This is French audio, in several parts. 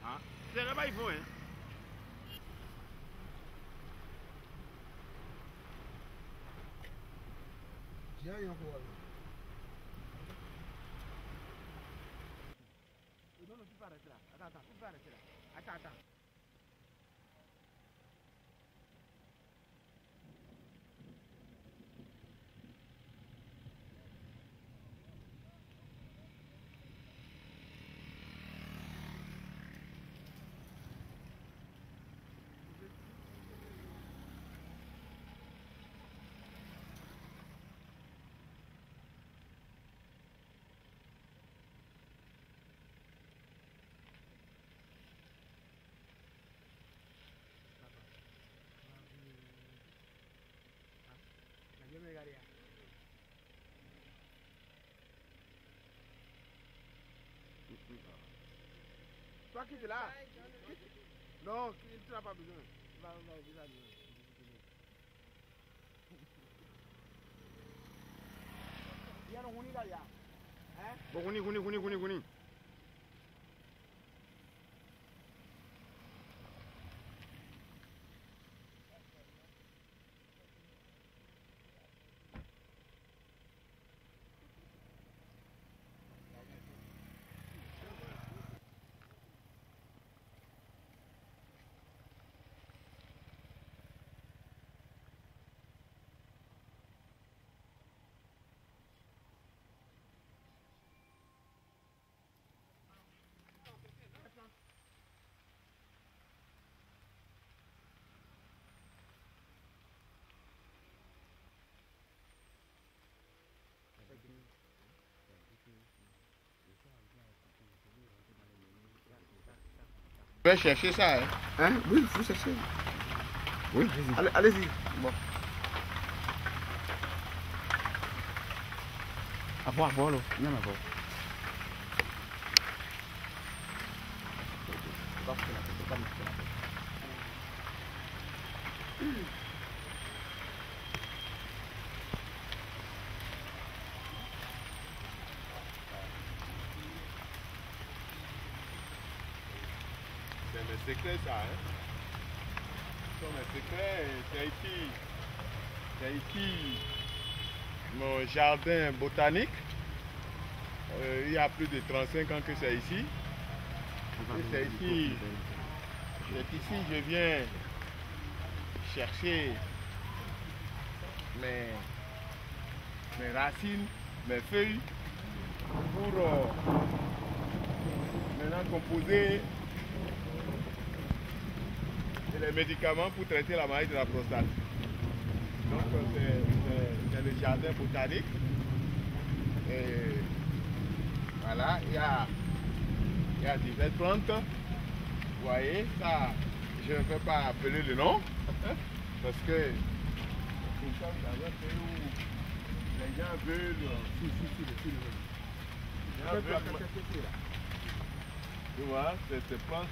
Ah, c'est là-bas il faut, hein. J'ai un peu. Non, non, tu peux arrêter là. Attends, tu peux arrêter là. Attends. Toi qui es là? Non, tu n'as pas besoin. Il y a un rouni là, hein? Bon, rouni. Je vais chercher ça, hein? Hein? Oui, il faut chercher. Oui, allez-y. Bon. À voir, là. Non, à voir. C'est mes secrets, ça, hein? Ce sont mes secrets. C'est ici mon jardin botanique. Il y a plus de 35 ans que c'est ici. Et c'est ici que je viens chercher mes racines, mes feuilles pour maintenant composer les médicaments pour traiter la maladie de la prostate. Donc c'est le jardin botanique. Et voilà, il y a diverses plantes. Vous voyez, ça, je ne vais pas appeler le nom, parce que nous sommes dans un pays où les gens veulent... Tu vois, ces plantes,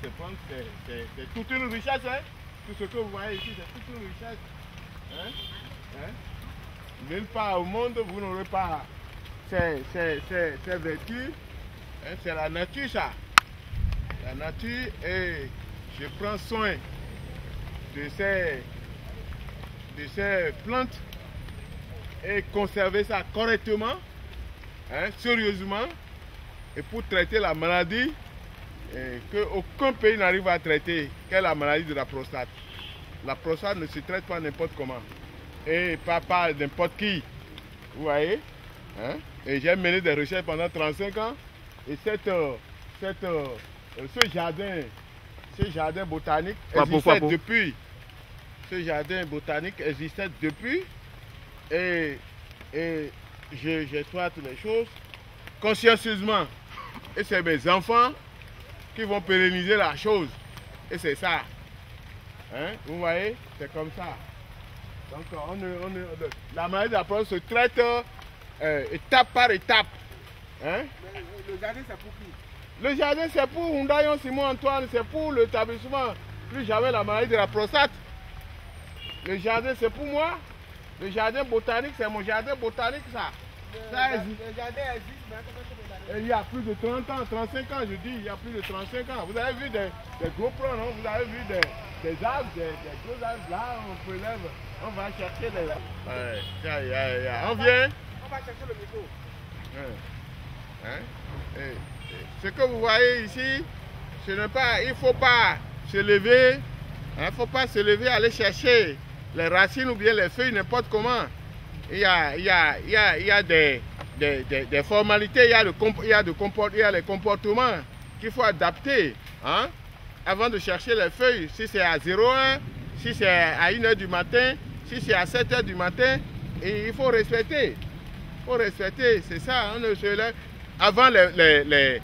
c'est toute une richesse, hein? Tout ce que vous voyez ici, c'est toute une richesse. Hein? Nulle part au monde, vous n'aurez pas ces vertus. Hein? C'est la nature, ça. La nature, et je prends soin de ces plantes et conserver ça correctement, hein, sérieusement, et pour traiter la maladie qu'aucun pays n'arrive à traiter, qu'est la maladie de la prostate. La prostate ne se traite pas n'importe comment, et pas par n'importe qui, vous voyez, hein? Et j'ai mené des recherches pendant 35 ans, et ce jardin botanique existait depuis. Ce jardin botanique existait depuis, et j'exploite les choses consciencieusement. Et c'est mes enfants qui vont pérenniser la chose. Et c'est ça. Hein? Vous voyez, c'est comme ça. Donc la maladie de la prostate se traite étape par étape. Hein? Le jardin, c'est pour qui? Le jardin, c'est pour Hundayon Simon Antoine, c'est pour l'établissement. Plus jamais la maladie de la prostate. Le jardin, c'est pour moi. Le jardin botanique, c'est mon jardin botanique, ça. Ça existe. Le jardin existe, mais combien d'années? Il y a plus de 30 ans, 35 ans, je dis, il y a plus de 35 ans. Vous avez vu des gros plans, non? Vous avez vu des arbres, des gros arbres là, on prélève, on va chercher les... Ouais, on vient. On va chercher le micro. Hein? Ce que vous voyez ici, ce n'est pas, il ne faut pas se lever, il ne faut pas se lever, aller chercher les racines ou bien les feuilles, n'importe comment. Il y a des formalités, il y a les comportements qu'il faut adapter, hein, avant de chercher les feuilles. Si c'est à 0h, si c'est à 1h du matin, si c'est à 7h du matin, et il faut respecter. Il faut respecter, c'est ça. On ne se lève. Avant, les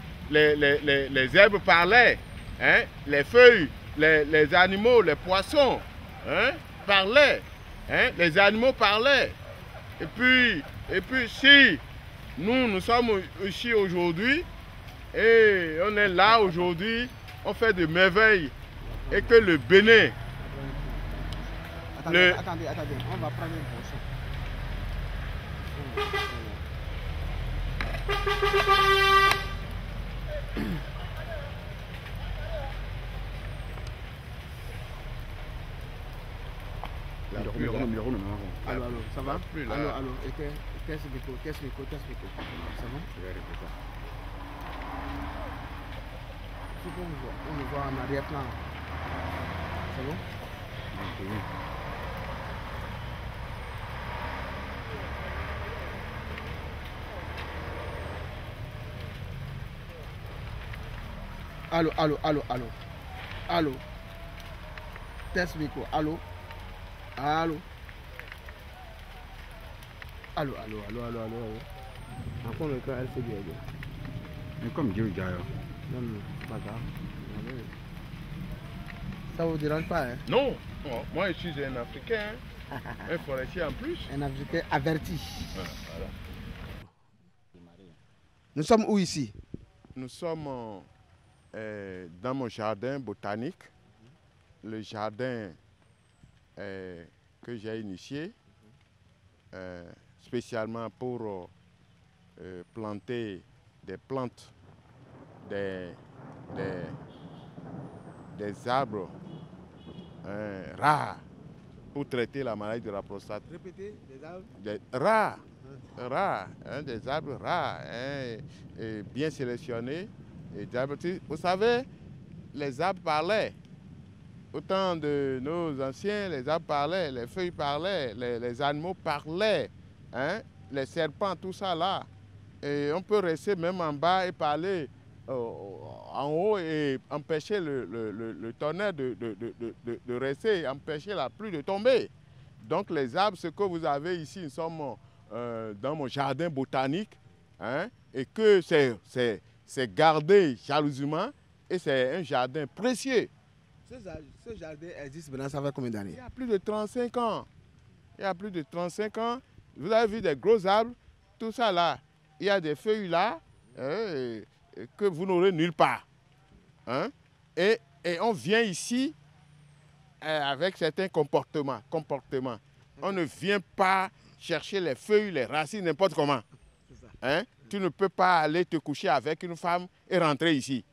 herbes parlaient, hein, les feuilles, les animaux, les poissons, hein, parlaient, hein, les animaux parlaient. Et puis si nous sommes ici aujourd'hui, et on est là aujourd'hui, on fait de merveilles, et que le Bénin... Attendez, on va prendre une portion. Allô, ça va? Allô, qu'est-ce micro, c'est bon? Il faut qu'on le voit en arrière-plan. C'est bon? Allô. Test micro, allô. Encore le cas, elle fait bien. Mais comme Dieu dit, Non, pas grave. Ça vous dérange pas, hein? Non, moi je suis un Africain, un forestier en plus. Un Africain averti. Voilà. Nous sommes où ici? Nous sommes dans mon jardin botanique, le jardin que j'ai initié, spécialement pour planter des plantes, des arbres rares pour traiter la maladie de la prostate. Répétez, des arbres Rares, hein, des arbres rares, hein, et bien sélectionnés. Et des arbres, vous savez, les arbres parlaient. Au temps de nos anciens, les arbres parlaient, les feuilles parlaient, les animaux parlaient, hein, les serpents, tout ça là. Et on peut rester même en bas et parler en haut et empêcher le tonnerre de rester, empêcher la pluie de tomber. Donc les arbres, ce que vous avez ici, nous sommes dans mon jardin botanique, hein, et que c'est gardé jalousement et c'est un jardin précieux. Ce jardin existe maintenant, ça fait combien d'années? Il y a plus de 35 ans. Il y a plus de 35 ans. Vous avez vu des gros arbres, tout ça là. Il y a des feuilles là que vous n'aurez nulle part. Hein? Et on vient ici avec certains comportements. On ne vient pas chercher les feuilles, les racines, n'importe comment. Hein? Tu ne peux pas aller te coucher avec une femme et rentrer ici.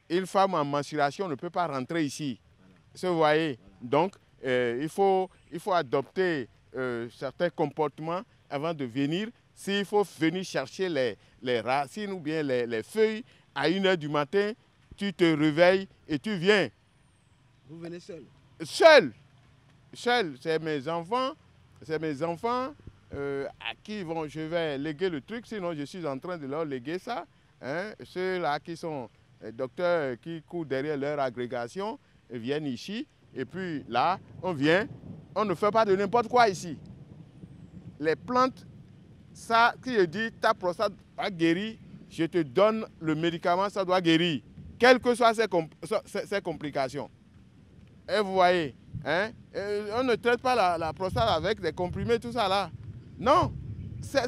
Une femme en menstruation ne peut pas rentrer ici. Vous voyez? Donc, il faut adopter certains comportements avant de venir. S'il faut venir chercher les racines ou bien les feuilles à 1h du matin, tu te réveilles et tu viens. Vous venez seul? Seul. C'est mes enfants à qui je vais léguer le truc, sinon je suis en train de leur léguer ça. Hein? Ceux-là qui sont docteurs qui courent derrière leur agrégation viennent ici. Et puis là, on vient. On ne fait pas de n'importe quoi ici. Les plantes, ça, qui je dis, ta prostate va guérir, je te donne le médicament, ça doit guérir. Quelles que soient ces complications. Et vous voyez, hein, on ne traite pas la prostate avec des comprimés, tout ça là. Non, c'est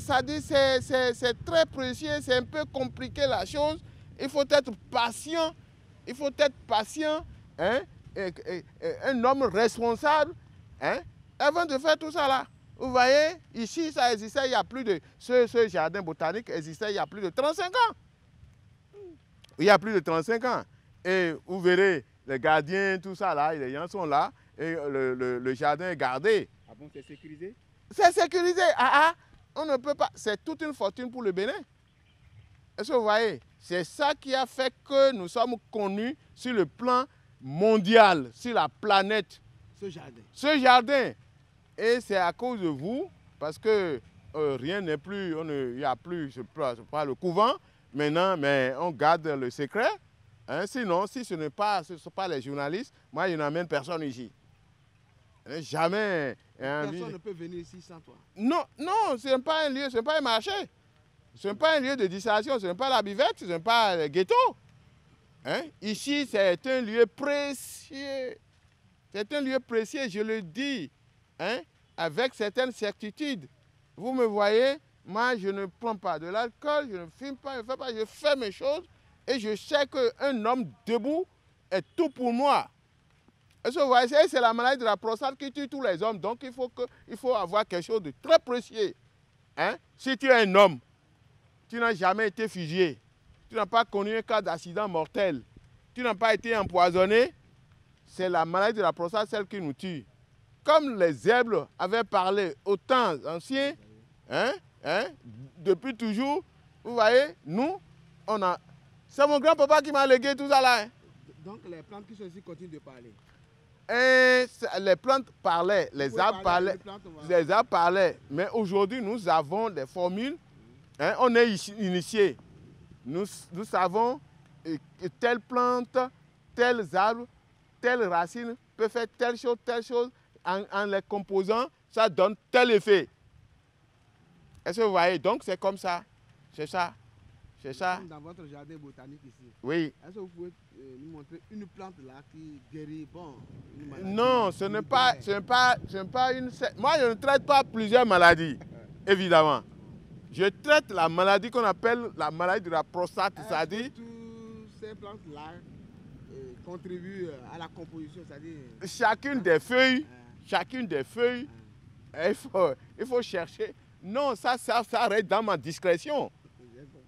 très précieux, c'est un peu compliqué la chose. Il faut être patient, hein, un homme responsable, hein, avant de faire tout ça là. Vous voyez, ici, ça existait il y a plus de... Ce jardin botanique existait il y a plus de 35 ans. Il y a plus de 35 ans. Et vous verrez, les gardiens, tout ça là, les gens sont là, et le jardin est gardé. Ah bon, c'est sécurisé? C'est sécurisé. Ah, on ne peut pas... C'est toute une fortune pour le Bénin. Est-ce que vous voyez? C'est ça qui a fait que nous sommes connus sur le plan mondial, sur la planète. Ce jardin. Ce jardin. Et c'est à cause de vous, parce que rien n'est plus, il n'y a plus, je pas le couvent maintenant, mais on garde le secret. Hein, sinon, si ce ne sont pas les journalistes, moi je n'amène personne ici. Jamais. Personne ne peut venir ici sans toi. Non, non, ce n'est pas un lieu, ce n'est pas un marché. Ce n'est pas un lieu de distraction, ce n'est pas la buvette, ce n'est pas le ghetto. Hein? Ici, c'est un lieu précieux. C'est un lieu précieux, je le dis, hein? Avec certaines certitudes. Vous me voyez, moi, je ne prends pas de l'alcool, je ne fume pas, je ne fais pas, je fais mes choses et je sais qu'un homme debout est tout pour moi. Est-ce que vous voyez, c'est la maladie de la prostate qui tue tous les hommes. Donc, il faut avoir quelque chose de très précieux. Hein? Si tu es un homme, tu n'as jamais été fusillé, tu n'as pas connu un cas d'accident mortel, tu n'as pas été empoisonné, c'est la maladie de la prostate, celle qui nous tue. Comme les zèbres avaient parlé au temps ancien, depuis toujours, vous voyez, nous, on a... C'est mon grand-papa qui m'a légué tout ça là. Hein. Donc les plantes qui sont ici continuent de parler. Et les plantes parlaient, les arbres parlaient, les arbres parlaient. Mais aujourd'hui, nous avons des formules. Hein, on est initiés. Nous savons que telle plante, tels arbres, telle racine peut faire telle chose. En les composant, ça donne tel effet. Est-ce que vous voyez? Donc c'est comme ça. C'est ça. C'est ça. Dans votre jardin botanique ici. Oui. Est-ce que vous pouvez nous montrer une plante là qui guérit une maladie? Non, ce n'est pas une... Moi, je ne traite pas plusieurs maladies, évidemment. Je traite la maladie qu'on appelle la maladie de la prostate, c'est-à-dire... Toutes ces plantes-là contribuent à la composition, c'est-à-dire... Chacune des feuilles, il faut chercher. Non, ça reste dans ma discrétion.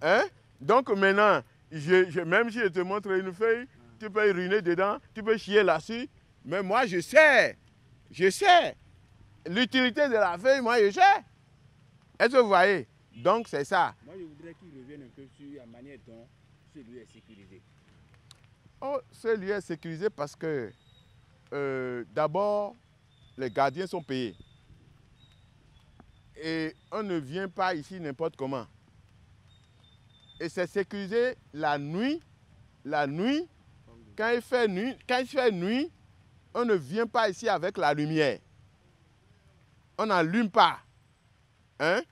Hein? Donc maintenant, même si je te montre une feuille, tu peux uriner dedans, tu peux chier là-dessus. Mais moi, je sais. L'utilité de la feuille, moi, je sais. Est-ce que vous voyez? Donc, c'est ça. Moi, je voudrais qu'il revienne un peu sur la manière dont ce lieu est sécurisé. Oh, ce lieu est sécurisé parce que, d'abord, les gardiens sont payés. Et on ne vient pas ici n'importe comment. Et c'est sécurisé la nuit. La nuit, quand il fait nuit, on ne vient pas ici avec la lumière. On n'allume pas. Hein?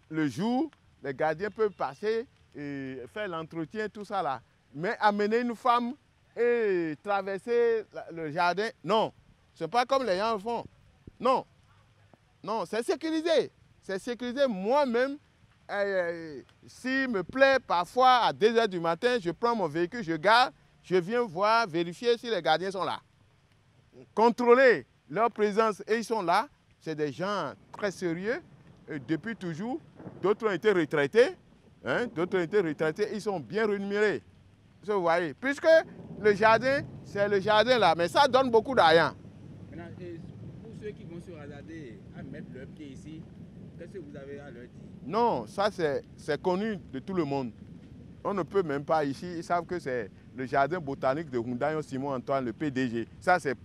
Le jour, les gardiens peuvent passer et faire l'entretien, tout ça là. Mais amener une femme et traverser le jardin, non. Ce n'est pas comme les gens le font. Non. Non, c'est sécurisé. C'est sécurisé moi-même. S'il me plaît, parfois à 2 h du matin, je prends mon véhicule, je garde, je viens voir, vérifier si les gardiens sont là. Contrôler leur présence et ils sont là. C'est des gens très sérieux depuis toujours. D'autres ont été retraités. Hein? D'autres ont été retraités, ils sont bien rémunérés. Vous voyez, puisque le jardin, c'est le jardin là, mais ça donne beaucoup d'argent. Maintenant, pour ceux qui vont se hasarder à mettre leurs pieds ici, qu'est-ce que vous avez à leur dire? Non, ça c'est connu de tout le monde. On ne peut même pas ici, ils savent que c'est le jardin botanique de Hundayo Simon Antoine, le PDG. Ça c'est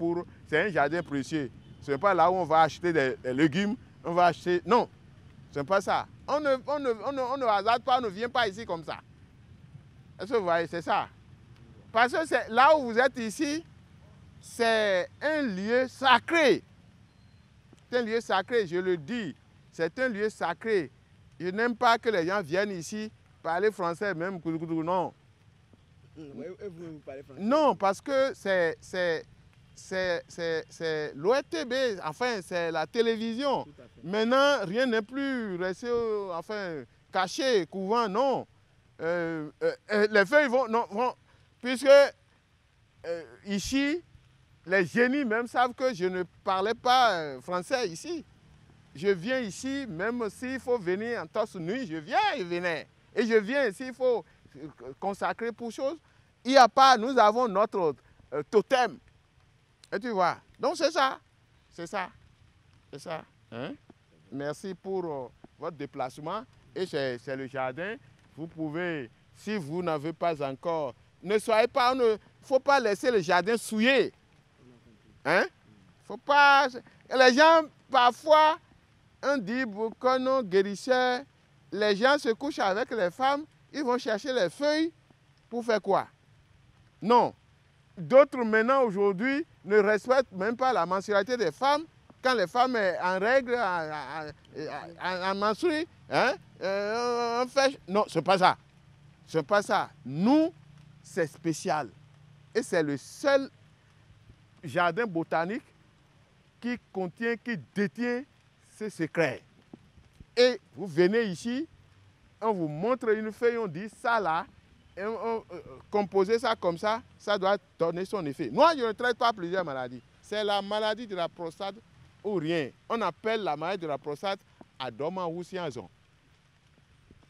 un jardin précieux. Ce n'est pas là où on va acheter des légumes, on va acheter... Non, ce n'est pas ça. On ne hasarde pas, on ne vient pas ici comme ça. Est-ce que vous voyez, c'est ça? Parce que c'est là où vous êtes ici, c'est un lieu sacré. C'est un lieu sacré, je le dis. C'est un lieu sacré. Je n'aime pas que les gens viennent ici parler français, même non. Vous parlez français? Non, parce que c'est l'ORTB, enfin, c'est la télévision. Maintenant, rien n'est plus resté, enfin, caché, couvent, non. Les feuilles vont, puisque ici, les génies même savent que je ne parlais pas français ici. je viens ici, même s'il faut venir en torse nuit, je viens et venais. Et je viens, s'il faut consacrer pour chose, il n'y a pas, nous avons notre totem. Et tu vois, donc c'est ça, c'est ça, c'est ça. Hein? Merci pour votre déplacement. Et c'est le jardin. Vous pouvez, si vous n'avez pas encore, ne soyez pas, il ne faut pas laisser le jardin souillé. Hein? Faut pas. Les gens, parfois, on dit que non, guérisseurs, les gens se couchent avec les femmes, ils vont chercher les feuilles pour faire quoi? Non. D'autres maintenant aujourd'hui ne respectent même pas la menstrualité des femmes. Quand les femmes sont en règle, en menstrues, hein, on fait... Non, ce n'est pas ça. Ce n'est pas ça. Nous, c'est spécial. Et c'est le seul jardin botanique qui contient, qui détient ces secrets. Et vous venez ici, on vous montre une feuille, on dit ça là, et on composer ça comme ça doit donner son effet. Moi, je ne traite pas plusieurs maladies. C'est la maladie de la prostate ou rien. On appelle la maladie de la prostate adomawusianzon.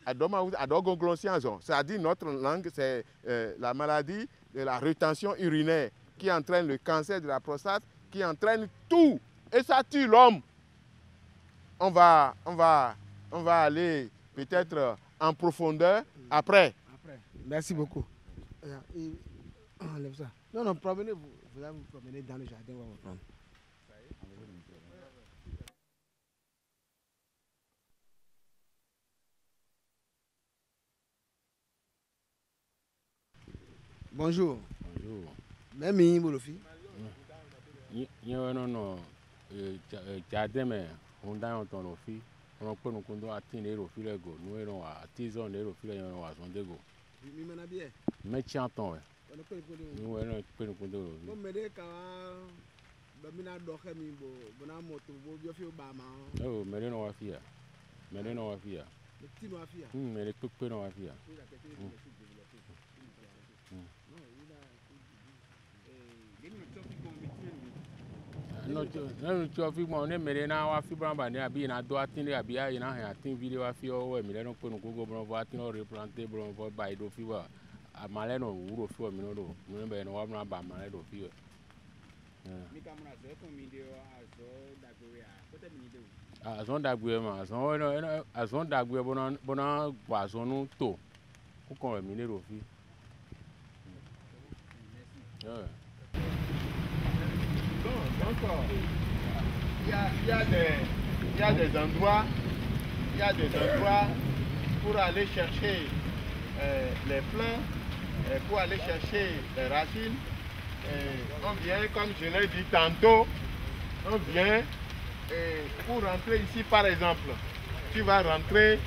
Adogonglonsianzon. C'est-à-dire, notre langue, c'est la maladie de la rétention urinaire qui entraîne le cancer de la prostate, qui entraîne tout. Et ça tue l'homme. On va aller peut-être en profondeur après. Merci beaucoup. Enlève ça. Non, non, promenez-vous. Vous allez vous promener dans le jardin. On va vous prendre. Bonjour. Bonjour. Même Bolofi. Non, jardin, mais on a ton office. On peut nous conduire à tenir au fil de go. Nous allons à Tison et au fil de go. Mais tiens, ton. Nous allons nous conduire. Oh, mais non, on va mais non, on va faire. Mais les coupes, on va faire. Non, tu as vu mon nez, mais là, on a fait un bannière, bien à droite, il y a bien une vidéo à faire, mais là, on peut nous voir, on replanter, on va bailler au fibre. À Malène, on vous refait, mais non, on va pas mal au fibre. A zone d'agouement, a zone d'agouement, bon, poison, tout. Pourquoi on miner au fibre? Donc, il y a des endroits pour aller chercher les plants, pour aller chercher les racines. On vient, comme je l'ai dit tantôt, on vient pour rentrer ici par exemple. Tu vas rentrer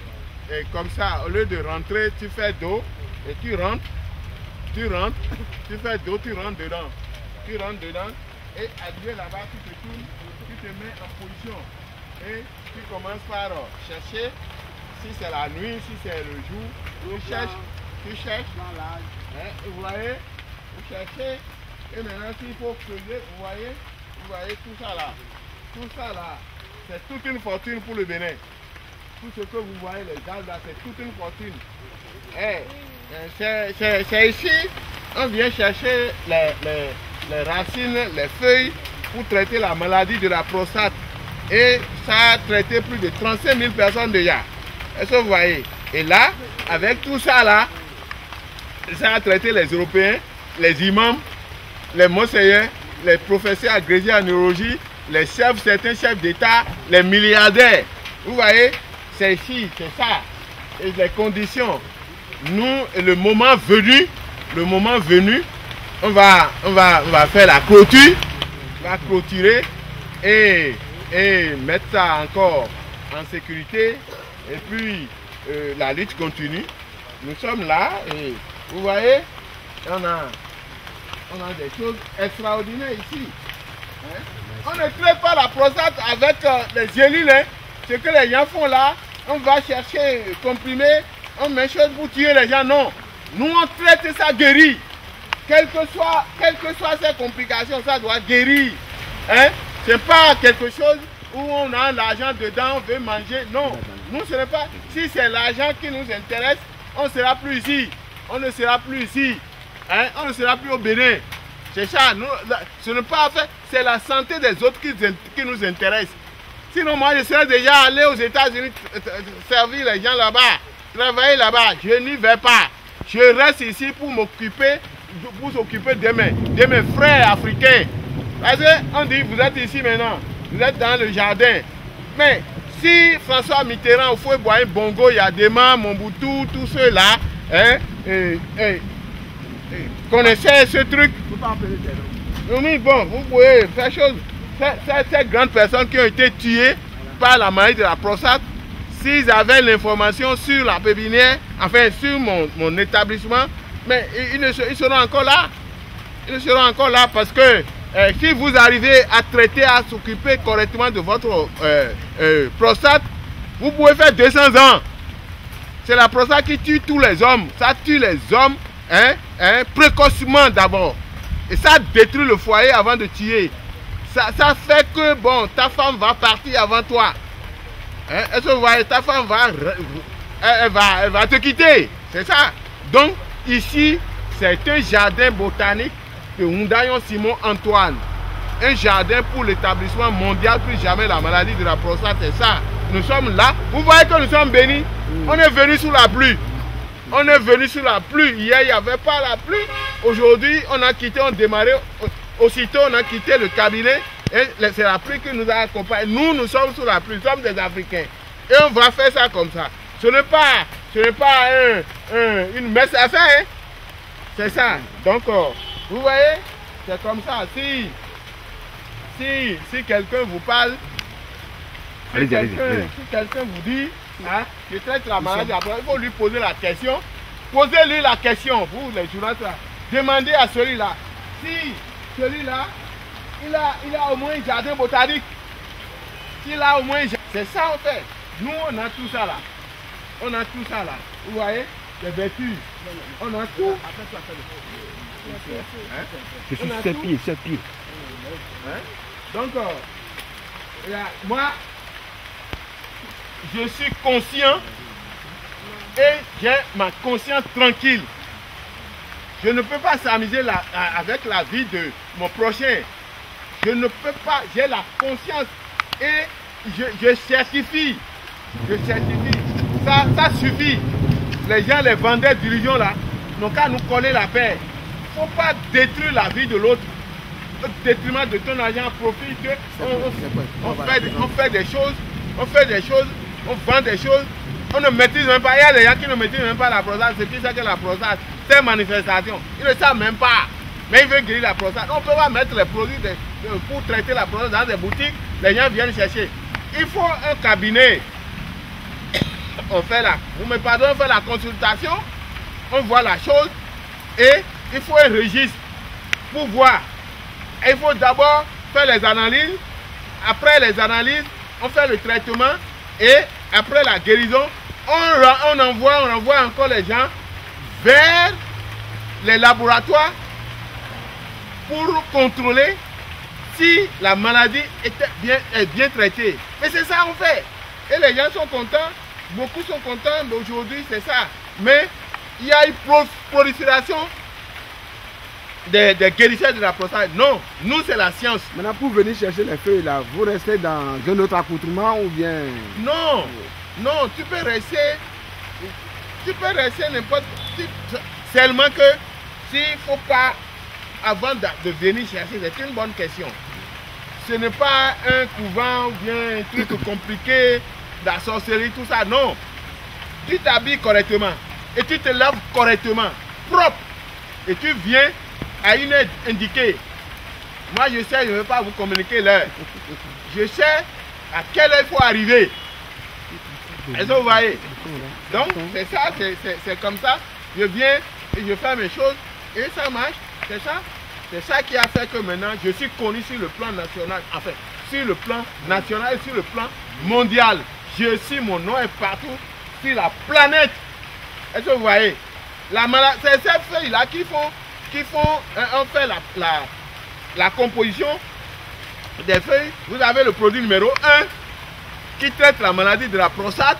comme ça, au lieu de rentrer, tu fais dos et tu rentres, tu fais dos, tu rentres dedans. Et arrivé là-bas, tu te tournes, tu te mets en position. Et tu commences par chercher, si c'est la nuit, si c'est le jour, tu cherches. Vous voyez, vous cherchez. Et maintenant, s'il faut creuser, vous voyez tout ça là. Tout ça là, c'est toute une fortune pour le Bénin. Tout ce que vous voyez, les arbres là, c'est toute une fortune. C'est ici, on vient chercher les racines, les feuilles pour traiter la maladie de la prostate. Et ça a traité plus de 35 000 personnes déjà. Est-ce que vous voyez? Et là, avec tout ça là, ça a traité les Européens, les imams, les monseigneurs, les professeurs agrégés en neurologie, les chefs, certains chefs d'État, les milliardaires. Vous voyez, c'est ici, c'est ça. Et les conditions. Nous, le moment venu, on va faire la clôture, on va clôturer et mettre ça encore en sécurité. Et puis, la lutte continue. Nous sommes là et vous voyez, on a des choses extraordinaires ici. Hein? On ne traite pas la prostate avec les gélules. Hein? Ce que les gens font là, on va chercher comprimés, on met chose pour tuer les gens. Non, nous on traite ça guérit. Quelles que soient ces complications, ça doit guérir. Hein? Ce n'est pas quelque chose, où on a l'argent dedans, on veut manger. Non, nous ce n'est pas. Si c'est l'argent qui nous intéresse, on ne sera plus ici. On ne sera plus ici. Hein? On ne sera plus au Bénin. C'est ça. Nous, ce n'est pas fait. C'est la santé des autres qui nous intéresse. Sinon, moi, je serais déjà allé aux États-Unis servir les gens là-bas, travailler là-bas. Je n'y vais pas. Je reste ici pour m'occuper, pour s'occuper de mes frères africains. Parce qu'on dit, vous êtes ici maintenant, vous êtes dans le jardin. Mais si François Mitterrand, au Fouet Boigny, Bongo, Yadema, Mobutu, tous ceux-là, hein, connaissaient ce truc, oui, bon, vous pouvez faire chose. Ces grandes personnes qui ont été tuées par la maladie de la prostate, s'ils avaient l'information sur la pépinière, enfin sur mon établissement, mais ils seront encore là. Ils seront encore là parce que si vous arrivez à traiter, à s'occuper correctement de votre prostate, vous pouvez faire 200 ans. C'est la prostate qui tue tous les hommes. Ça tue les hommes précocement d'abord. Et ça détruit le foyer avant de tuer. Ça fait que bon, ta femme va partir avant toi. Est-ce que vous voyez, ta femme elle va te quitter. C'est ça. Donc ici, c'est un jardin botanique de Hundayon Simon Antoine. Un jardin pour l'établissement mondial, plus jamais la maladie de la prostate. C'est ça. Nous sommes là. Vous voyez que nous sommes bénis. On est venu sous la pluie. On est venu sous la pluie. Hier, il n'y avait pas la pluie. Aujourd'hui, on a quitté, on démarrait. Aussitôt, on a quitté le cabinet. Et c'est la pluie qui nous a accompagnés. Nous sommes sous la pluie. Nous sommes des Africains. Et on va faire ça comme ça. Ce n'est pas une messe à faire. Hein? C'est ça. Donc, vous voyez, c'est comme ça. Si quelqu'un vous parle, si quelqu'un vous dit, hein, je traite la maladie, après, il faut lui poser la question. Posez-lui la question, vous les journalistes, demandez à celui-là. Si celui-là, il a au moins un jardin botanique. S'il a au moins un jardin. C'est ça en fait. Nous, on a tout ça là. On a tout ça là. Vous voyez, les vertus. On a tout. Je suis 7 pieds, 7 pieds. Hein? Donc, moi, je suis conscient et j'ai ma conscience tranquille. Je ne peux pas s'amuser avec la vie de mon prochain. Je ne peux pas, j'ai la conscience et je certifie. Je certifie. Ça suffit. Les gens, les vendeurs d'illusions là, n'ont qu'à nous coller la paix. Il ne faut pas détruire la vie de l'autre. Au détriment de ton argent, profite. On fait des choses, on vend des choses. On ne maîtrise même pas. Il y a des gens qui ne maîtrisent même pas la prostate. C'est qui ça que la prostate? C'est une manifestation. Ils ne savent même pas. Mais ils veulent guérir la prostate. On ne peut pas mettre les produits pour traiter la prostate dans des boutiques. Les gens viennent chercher. Il faut un cabinet. On fait on fait la consultation. On voit la chose. Et il faut un registre pour voir. Et il faut d'abord faire les analyses. Après les analyses, on fait le traitement. Et après la guérison, on envoie encore les gens vers les laboratoires pour contrôler si la maladie est bien traitée. Mais c'est ça qu'on fait. Et les gens sont contents. Beaucoup sont contents d'aujourd'hui, c'est ça. Mais il y a une prolifération des guérisseurs de la prostate. Non, nous c'est la science. Maintenant, pour venir chercher les feuilles là, vous restez dans un autre accoutrement ou bien... Non, non, tu peux rester n'importe... Seulement que s'il ne faut pas, avant de venir chercher, c'est une bonne question. Ce n'est pas un couvent ou bien un truc compliqué, de la sorcellerie, tout ça, non. Tu t'habilles correctement et tu te laves correctement, propre. Et tu viens à une heure indiquée. Moi, je sais, je ne vais pas vous communiquer l'heure. Je sais à quelle heure il faut arriver. Est-ce que vous voyez? Donc, c'est ça, c'est comme ça. Je viens et je fais mes choses et ça marche. C'est ça. C'est ça qui a fait que maintenant, je suis connu sur le plan national. Enfin, sur le plan national et sur le plan mondial. Je suis, mon nom est partout sur la planète. Est-ce que vous voyez? C'est ces feuilles-là qui font on fait la composition des feuilles, vous avez le produit numéro 1 qui traite la maladie de la prostate.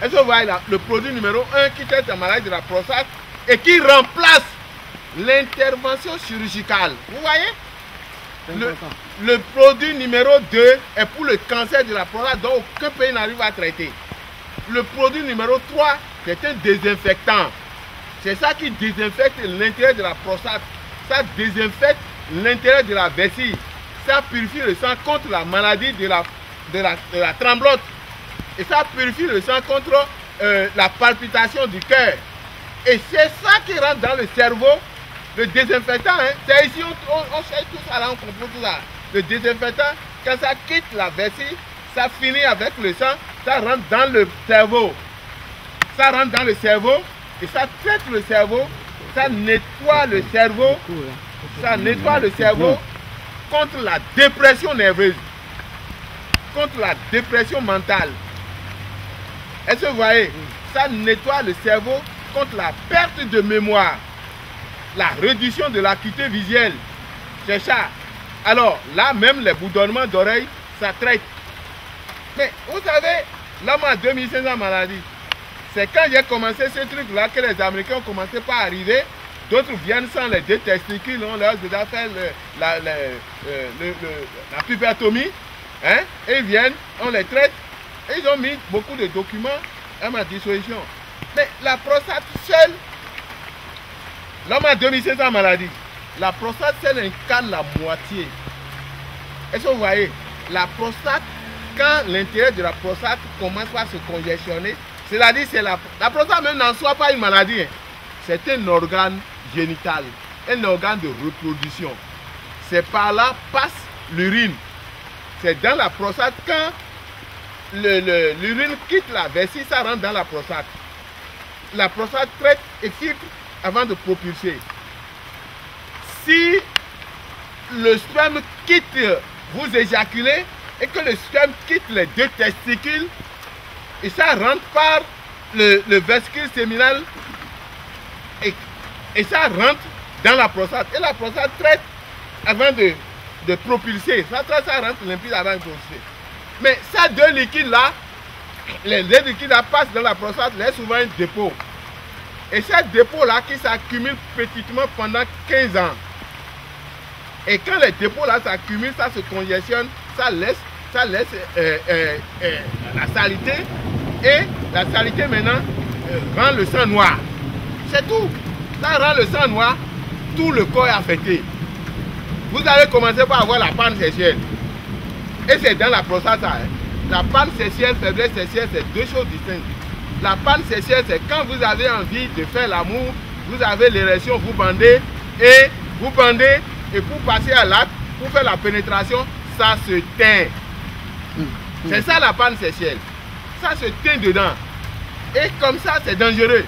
Est-ce que vous voyez là, le produit numéro 1 qui traite la maladie de la prostate et qui remplace l'intervention chirurgicale. Vous voyez? Le produit numéro 2 est pour le cancer de la prostate dont aucun pays n'arrive à traiter. Le produit numéro 3, c'est un désinfectant. C'est ça qui désinfecte l'intérieur de la prostate. Ça désinfecte l'intérieur de la vessie. Ça purifie le sang contre la maladie de la tremblote. Et ça purifie le sang contre la palpitation du cœur. Et c'est ça qui rentre dans le cerveau. Le désinfectant, hein, c'est ici, on cherche tout ça là, on comprend tout ça. Le désinfectant, quand ça quitte la vessie, ça finit avec le sang, ça rentre dans le cerveau. Ça rentre dans le cerveau et ça traite le cerveau, ça nettoie le cerveau, ça nettoie le cerveau contre la dépression nerveuse, contre la dépression mentale. Est-ce que vous voyez? Ça nettoie le cerveau contre la perte de mémoire, la réduction de l'acuité visuelle. C'est ça. Alors là, même les bourdonnements d'oreilles, ça traite. Mais vous savez, l'homme a 2500 maladies. C'est quand j'ai commencé ce truc-là que les Américains ont commencé par arriver. D'autres viennent sans les deux testicules, on leur a déjà fait la pubertomie. Hein? Et ils viennent, on les traite. Et ils ont mis beaucoup de documents à ma disposition. Mais la prostate seule, l'homme a 2500 maladies. La prostate seule incarne la moitié. Est-ce que vous voyez? La prostate, quand l'intérieur de la prostate commence à se congestionner, c'est-à-dire que la prostate même n'en soit pas une maladie. Hein. C'est un organe génital, un organe de reproduction. C'est par là passe l'urine. C'est dans la prostate, quand l'urine quitte la vessie, ça rentre dans la prostate. La prostate traite et filtre avant de propulser. Si le sperme quitte, vous éjaculez, et que le sperme quitte les deux testicules, et ça rentre par le vésicule séminal, et ça rentre dans la prostate. Et la prostate traite avant de propulser. Ça rentre limpide avant de propulser. Mais ces deux liquides-là, les deux liquides-là passent dans la prostate, il y a souvent un dépôt. Et ce dépôt-là qui s'accumule petitement pendant 15 ans. Et quand les dépôts-là s'accumulent, ça se congestionne, ça laisse la saleté. Et la saleté maintenant rend le sang noir. C'est tout. Ça rend le sang noir, tout le corps est affecté. Vous allez commencer par avoir la panne sexuelle. Et c'est dans la prostate. Hein. La panne sexuelle, faiblesse sexuelle, c'est deux choses distinctes. La panne sexuelle, c'est quand vous avez envie de faire l'amour, vous avez l'érection, vous bandez, et pour passer à l'acte, pour faire la pénétration, ça se teint. C'est ça la panne sexuelle. Ça se teint dedans. Et comme ça, c'est dangereux.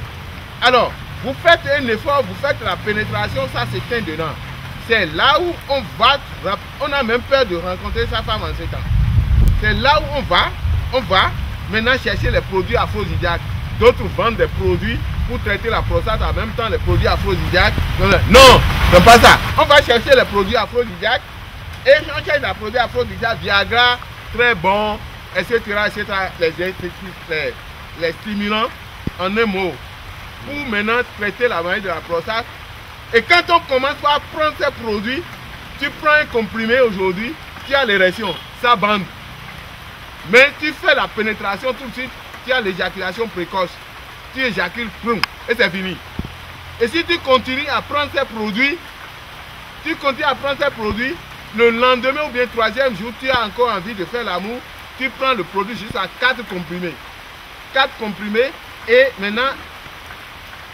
Alors, vous faites un effort, vous faites la pénétration, ça se teint dedans. C'est là où on a même peur de rencontrer sa femme en 7 ans. C'est là où on va maintenant chercher les produits aphrodisiaques. D'autres vendent des produits pour traiter la prostate en même temps, les produits aphrodisiaques. Non, c'est pas ça. On va chercher les produits aphrodisiaques et on cherche les produits aphrodisiaques, Viagra, très bon, etc. Les stimulants, en un mot, pour maintenant traiter la maladie de la prostate. Et quand on commence par prendre ces produits, tu prends un comprimé aujourd'hui, tu as l'érection, ça bande. Mais tu fais la pénétration tout de suite, tu as l'éjaculation précoce. Tu éjacules, et c'est fini. Et si tu continues à prendre ces produits, le lendemain ou bien 3e jour, tu as encore envie de faire l'amour, tu prends le produit jusqu'à 4 comprimés. 4 comprimés, et maintenant,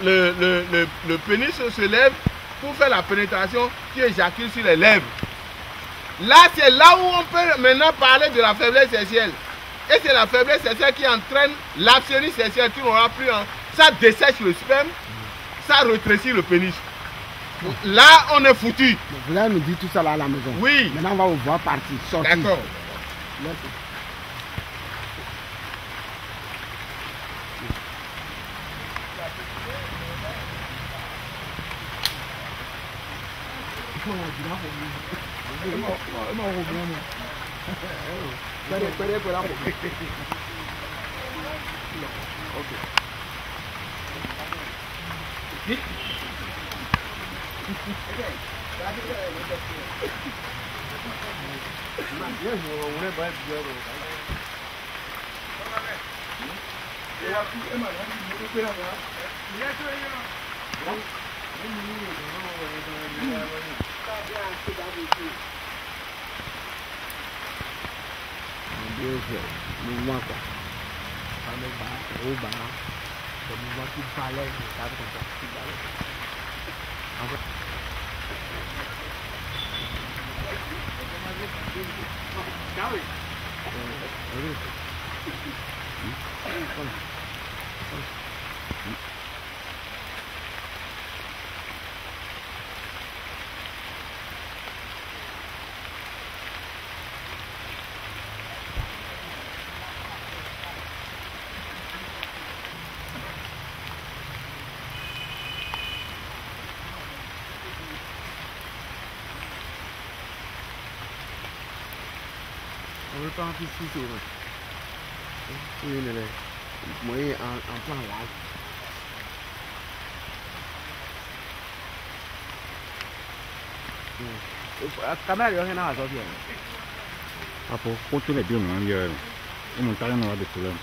le pénis se lève pour faire la pénétration, tu éjacules sur les lèvres. Là, c'est là où on peut maintenant parler de la faiblesse sexuelle. Et c'est la faiblesse sexuelle qui entraîne l'abstinence sexuelle. Tu n'auras plus un... Ça dessèche le sperme, ça rétrécit le pénis. Là, on est foutu. Vous allez nous dire tout ça là à la maison. Oui. Maintenant, on va vous voir partir, sortir. D'accord. Merci. Mouvement quoi. Le bas, au bas, le mouvement qui balaye, ça comme ça, qui balaye. En fait, on veut pas en plus sur oui, moi en plan large. Caméra, il n'y a rien à sortir. Ah, pour tous les deux, il y a un talent de problème.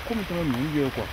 Come te lo non qua?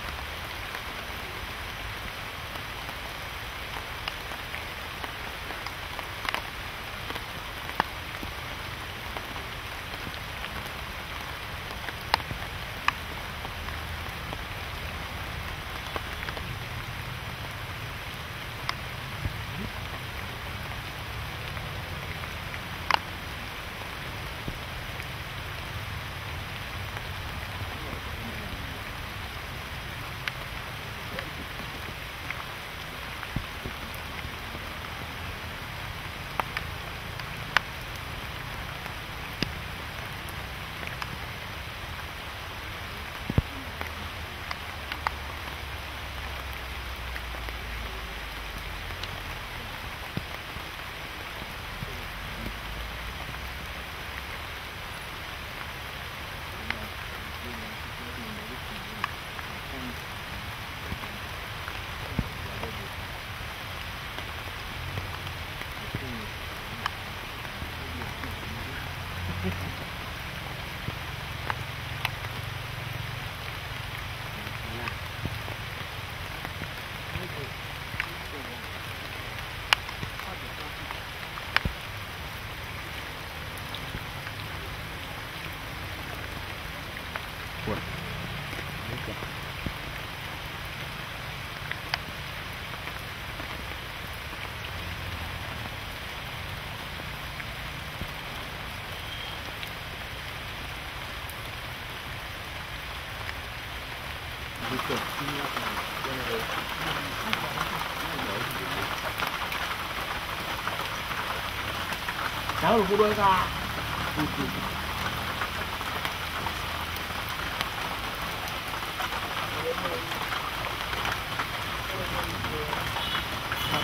Cháu được đuôi ra.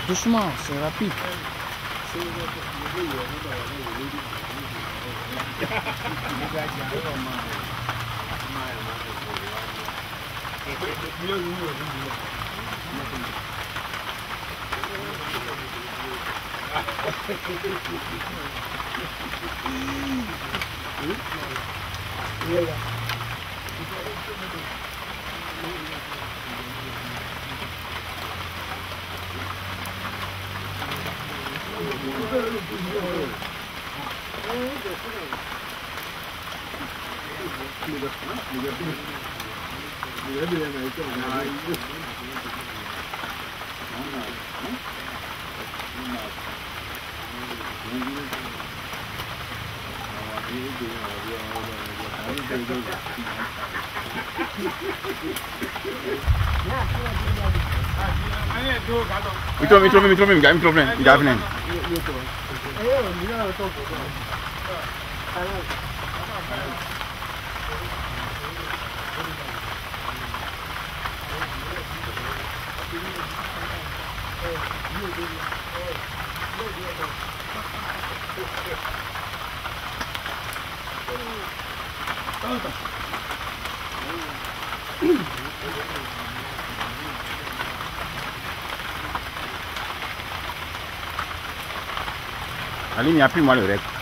Doucement, c'est rapide. Allez, il n'y a plus moi le reste.